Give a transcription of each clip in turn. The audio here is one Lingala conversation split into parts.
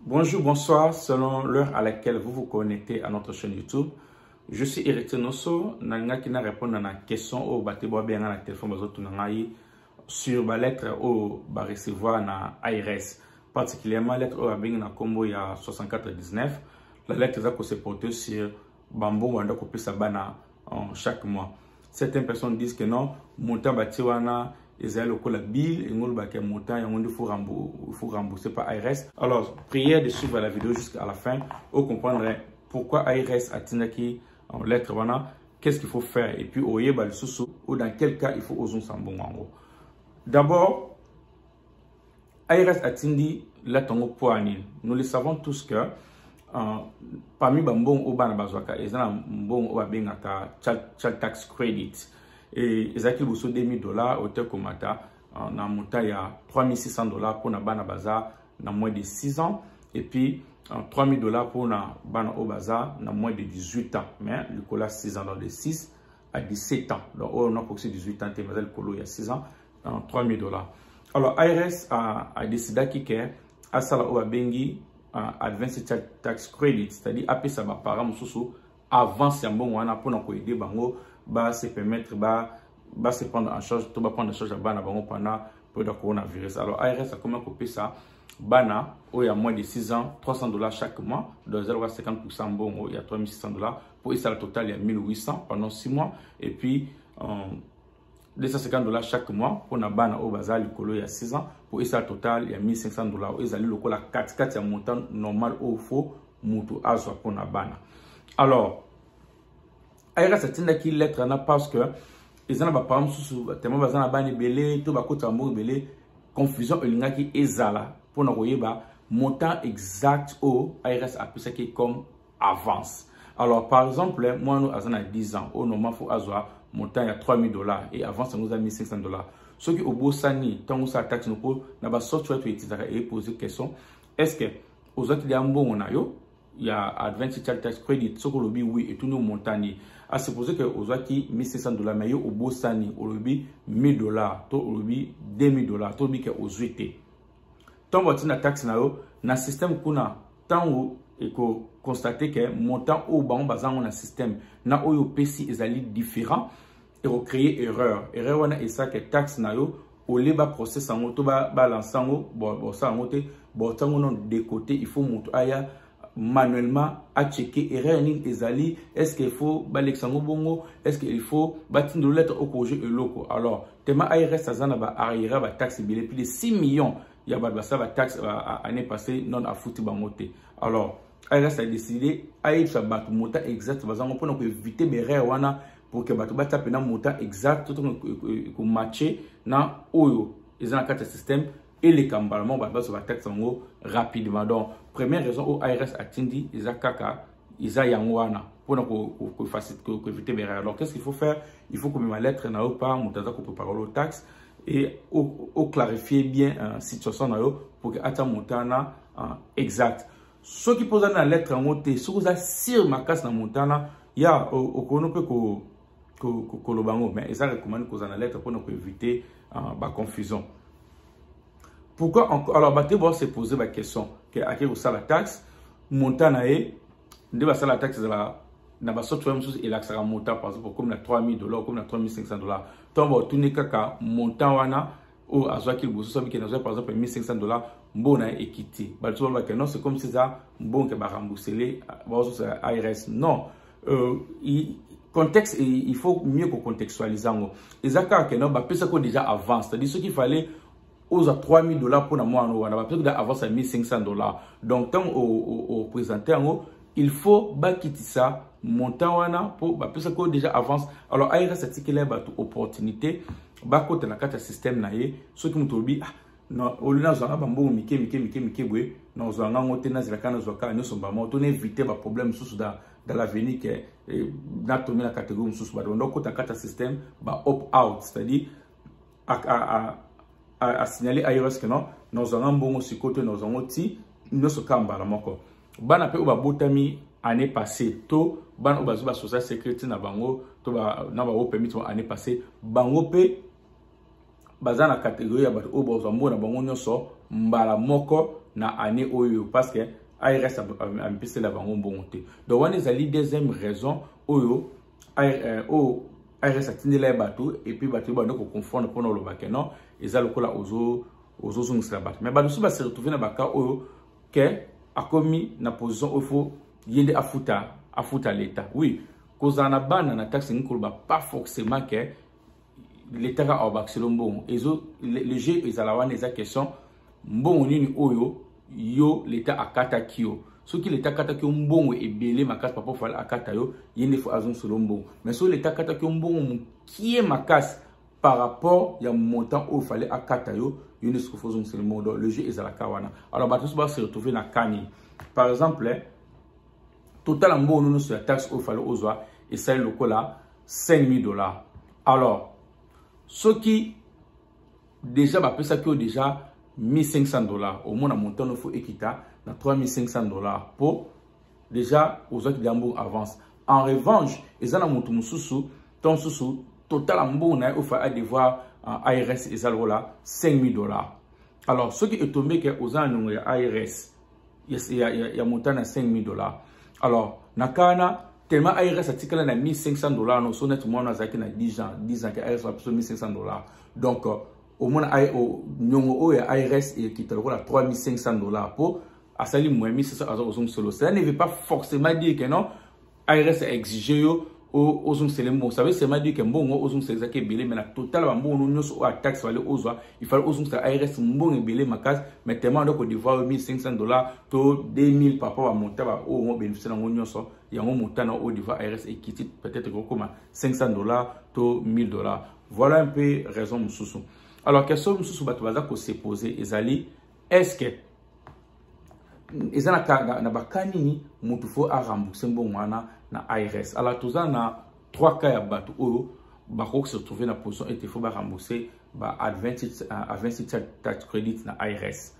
Bonjour, bonsoir, selon l'heure à laquelle vous vous connectez à notre chaîne YouTube. Je suis Eric Tenosso, qui n'a répondu à la question au batebo bien à la téléphone sur la lettre au recevoir na ARS, particulièrement la lettre au bien na combo il y a 6419. La lettre a se porter sur Bambo Wanda copier sa bana chaque mois. Certaines personnes disent que non, montant batiwana ils ont le bill et nous le montant il faut rembourser par ARS. Alors, priez de suivre la vidéo jusqu'à la fin. Vous comprendrez pourquoi ARS a tenu en lettre wana, qu'est-ce qu'il faut faire et puis au yeba le sous ou dans quel cas il faut oser s'en bon en gros. D'abord, ARS a tenu lettre en poignée. Nous le savons tous que parmi bambon au bana bazwaka ils ont bon au bengaka child tax credit. Et ils ont besoin de $2000 au Tekomata. On a monté à $3600 pour na bana baza na moins de 6 ans. Et puis $3000 pour na bana au baza na moins de 18 ans. Mais le cola 6 ans, de 6 à 17 ans. Donc on a pour 18 ans, le colo il y a 6 ans, $3000. Alors IRS a décidé qu'il y a à ça au bengi Advanced Child Tax Credit, c'est-à-dire après ça va par exemple avance un bon wana pour nous aider bango ba se permettre ba se prendre en charge tout ba prendre en charge bana bango pendant le coronavirus. Alors ARS a comment copier ça bana où il y a moins de 6 ans $300 chaque mois de 0,50% bon il y a $3600 pour ça le total il y a 1800 pendant 6 mois et puis $250 chaque mois pour na bana au bazar le colo il y a 6 ans pour ça le total il y a $1500 ils allaient le colo 4 un montant normal au faux mutu azwa pour na bana. Alors ARS a tenu qui lettre parce que ils ont par exemple sous tellement bazana bani belé tout ba kota mo belé confusion elinga qui ezala pour na koyeba montant exact au ARS a pu qui comme avance. Alors par exemple moi nous azana 10 ans au normal faut azwa montant il y a $3000 et avance nous a $1500. Ce qui au bossani tant ça taxe nous pour na ba software et poser question est-ce que aux autres il y a un bon on a yo il y a Advanced Child Tax Credit, ce que l'objet oui et tout nos montants. À supposer que aux autres $1500 mais au bossani au lobby $1000, to au lobby $2000, to lobby que aux autres. Tant que na taxe na yo na système kuna tant ou et que constater que montant au bas basant on a système na au PC ezali différent et recréer erreur wana et ça que taxe na yo au liba process en auto balance en bon ça en auto bon tant on de côté il faut monter aya manuellement à checker erreur ni ezali est-ce qu'il faut balexango bongo est-ce qu'il faut bâtir de lettres au projet et loco. Alors tema ARS azana ba arrière ba taxe bilé plus de 6 millions il y a ba ça ba taxe année passée non à foutu bangoté. Alors ARS a décidé à ça ba montant exact bazango pour nous éviter erreur wana pour que bato bata pena montant exact tout ko matcher na oyo ils ont un carte système et les cambalements sur la taxe rapidement. Donc, première raison où ARS a tindi, ils ont kaka, ils ont yangwana pour éviter les erreurs. Alors, qu'est-ce qu'il faut faire? Il faut que ma lettre n'a pas, mon tata pour parler aux taxes et clarifier bien la situation pour que ata montana exact. Ce qui pose la lettre en monté, ce que vous avez sur ma casse dans montana, il y a au peut que le bango, mais ils ont recommandé que vous avez la lettre pour éviter la confusion. Pourquoi encore? Alors, on se poser la question que à quel ça la taxe montant nae de la taxe de la na ba software et là ça montant par exemple comme la $3000 comme la $3500 tombe tout n'est kaka montant wana ou azwa qu'il bosse ça par exemple $1500 mbona équité ba tout va que non c'est comme si ça bon que ba rembourser les ARS non contexte il faut mieux que contextualiser les accords que non ba peut ça déjà avance c'est-à-dire ce qu'il fallait aux $3000 pour moi, on a besoin d'avancer à $1500. Donc, tant au présenté il faut quitter ça, montant pour plus ça déjà avance. Alors, ARS a tiré là opportunité, côté la carte système naie, ce qui nous dit non, au lieu de bambo mike bwe, non zanga ngote na zilaka na zoka nous sommes bambo, on éviter ba problème sous dans l'avenir que na tomber la catégorie sous ba. Donc, côté la carte système ba opt out, c'est-à-dire à signaler ARS que non, nous avons bon aussi côté nous avons aussi nous sommes kamba la moko. Bana pe oba botami année passée to ban oba zuba social security na bango to ba na ba permis année passée bango pe bazana catégorie ya bato oba zambo na bango nyoso mbala moko na année oyo parce que ARS a mpese la bango mbongo te. Donc wana ezali deuxième raison oyo ARS a tindela bato et puis bato bando ko confondre pour no lobake non eza lokola ozo zongisa bato. Mais bato so ba se retrouver na baka oyo que a commis na position où faut yende afuta l'état. Oui, cause na bana na taxe ngikoloba pas forcément que l'état a obaxelo mbongo. Le jeu ezala wana eza question mbongo nini oyo yo l'état akata kio. Ce qui l'état akata kio mbongo ebele makasi papa fala akata yo yende fo azon solo mbongo. Mais so l'état akata kio mbongo qui est makasi par rapport ya montant au fallait akata yo yende ce faut azon solo mbongo. Le jeu ezala kawana. Alors bato so ba se retrouver na kani. Par exemple, total mbongo nous sur la taxe au fallait ozwa et ça le cola $5,000. Alors ceux qui déjà va ça que déjà $1,500 au moins un montant il faut équita dans $3,500 pour déjà aux autres qui d'ambo avance. En revanche ils ont un montant mususu ton susu total mbongo na au fa devoir ARS et ça là $5,000. Alors ceux qui est tombé que aux an ARS il y a montant à $5,000. alors nakana tellement ARS article na $1,500 no so net mo na zaki na 10 ans que ARS va $1,500. donc au moins au nyongo o ya ARS et qui te la $3,500 pour asali moins $1,500 solo. Ça ne veut pas forcément dire que non ARS a exigé aux selemo. Ça veut seulement dire que mbongo aux sezake belé mais la total mbongo nyonso o taxe fallait ozwa il fallait aux ARS mbongo belé makas mais tellement donc devoir $1,500 to $2,000 par rapport à montant au mo bénéficier na nyonso ya mo montant au devoir ARS et qui peut-être comme $500 to $1,000. Voilà un peu raison mususu. Alors question mususu bato baza ko se poser ezali est-ce que ezana na bakani ni mutu fo a rembourser mbongo wana na ARS. Alors tous na 3 cas ya bato oyo bako se retrouver na position et il faut ba rembourser ba advanced tax credit na ARS.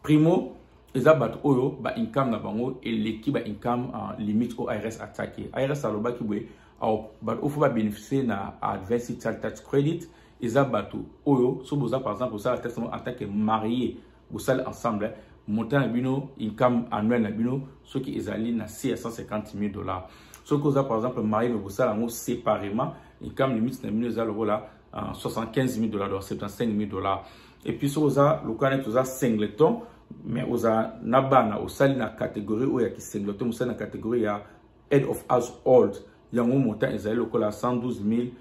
Primo eza bato oyo ba income na bango et l'équipe ba income limite au ARS attaqué. ARS aloba ki boye bato faut ba bénéficier na advanced tax credit eza bato oyo so boza par exemple ça testament en tant que marié vous allez ensemble montant na bino income annuel na bino ce qui ezali na $650,000. Ce que vous avez par exemple marié mais vous allez séparément income limite na bino ezali là $75,000 $75,000. Et puis ce que vous avez le canet vous avez singleton mais vous avez nabana au sali na catégorie ou ya ki singleton vous na catégorie ya head of household yango montant ezali le là $112,500.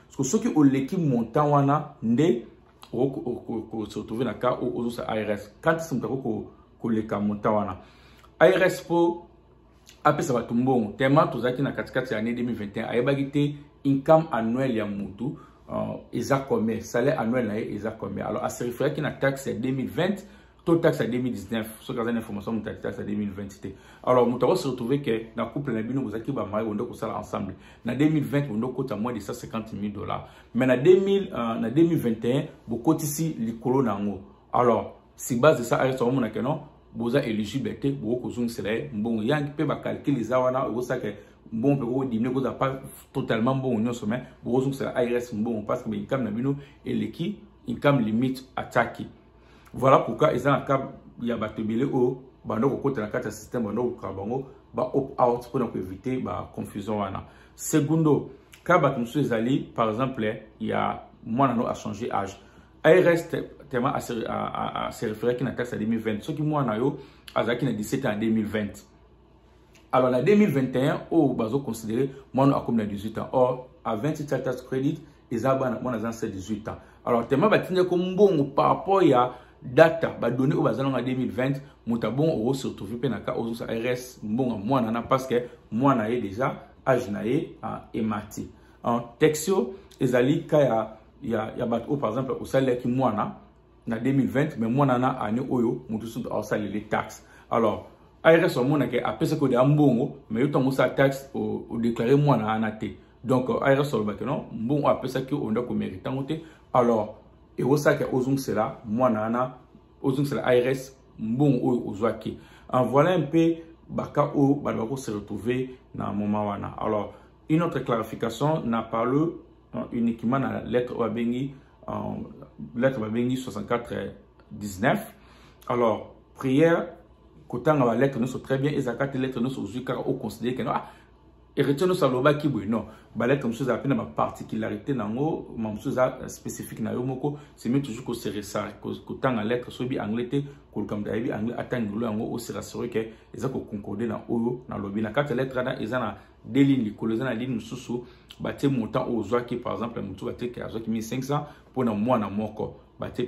Parce que ceux qui ont l'équipe montant wana nde se retrouver dans le cas où c'est ARS. Quand ils sont ko le cas montant wana ARS pour après ça va tomber tellement tous qui na katikati année 2021 ayebagité income annuel ya mutu eza combien salaire annuel na eza combien. Alors à se référer qui na taxe 2020 taux taxe 2019 ce que information mutu taxe 2020. Alors mutu va se retrouver que dans couple na bino bozaki ba mari ondo ko sala ensemble na 2020 ondo kota moins de $150,000. Mais na 2021 bokotisi likolo nango. Alors si base de ça ARS on mona que non boza éligibilité boko zung sele mbongo yang pe ba calculer za wana o ça que bon peut diminuer boza pas totalement bon non sommet boko zung sele ARS mbongo parce que income na bino et l'équipe income limite attaqué. Voilà pourquoi ils ont un cas il y a batebele au bando ko kota na kata système bando ko bango ba opt out pour éviter ba confusion wana. Segundo cas batumsu ezali par exemple il y a moi nano a changé âge. ARS tellement à se référer qui na taxe à 2020 ce qui moi na yo azaki na 17 ans en 2020. Alors la 2021 au bazo considérer moi a comme na 18 ans. Or à 27 tax credit ezaba moi na 18 ans. Alors tellement batinye comme mbongo par rapport ya data ba donné au bazalon en 2020 mutabon au se retrouver pe na ka au ARS mbongo moi na parce que moi na déjà âge na emati. En texto ezali ka ya bato par exemple au salaire qui moi na 2020 mais moi na année oyo mutu sont au salaire les taxes. Alors ARS au monde que après ce que de mbongo mais yo tongo sa taxe au déclarer moi na anaté. Donc ARS au bac non bon après ça que on doit mériter monter. Alors et au ça que ozung cela moi na ozung cela ARS bon ozwaki. En voilà un peu baka o balako se retrouver dans moment wana. Alors une autre clarification n'a parlé uniquement dans la lettre Wabengi 6419 Alors, prière, quand on a la lettre, nous sommes très bien, et ça, les lettres, nous sommes au considérer que non, et retient nous saloba qui oui, non, balette comme chose à peine ma particularité, nango, ma chose spécifique na yomoko, c'est même toujours que c'est ça, que tant la lettre, soit bien anglais, que comme d'habitude, anglais, attendre le ango, aussi rassuré que, ils ont concordé dans oyo, dans lobby, na carte lettre, ils ont des lignes, ils ont la ligne sous, bâtir montant aux oies qui, par exemple, le montant qui a 1500 pour un mois na moko, bâtir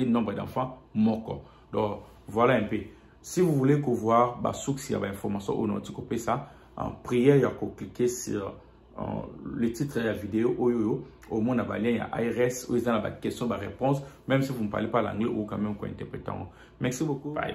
nombre d'enfants moko. Donc, voilà un peu. Si vous voulez que voir, s'il y a information ou non, tu copies ça. En prière, il y a qu'à cliquer sur le titre de la vidéo. Au moins, il y a IRS où il y a des questions, des réponses. Même si vous ne parlez pas l'anglais ou quand même qu'on interprète. Merci beaucoup. Bye.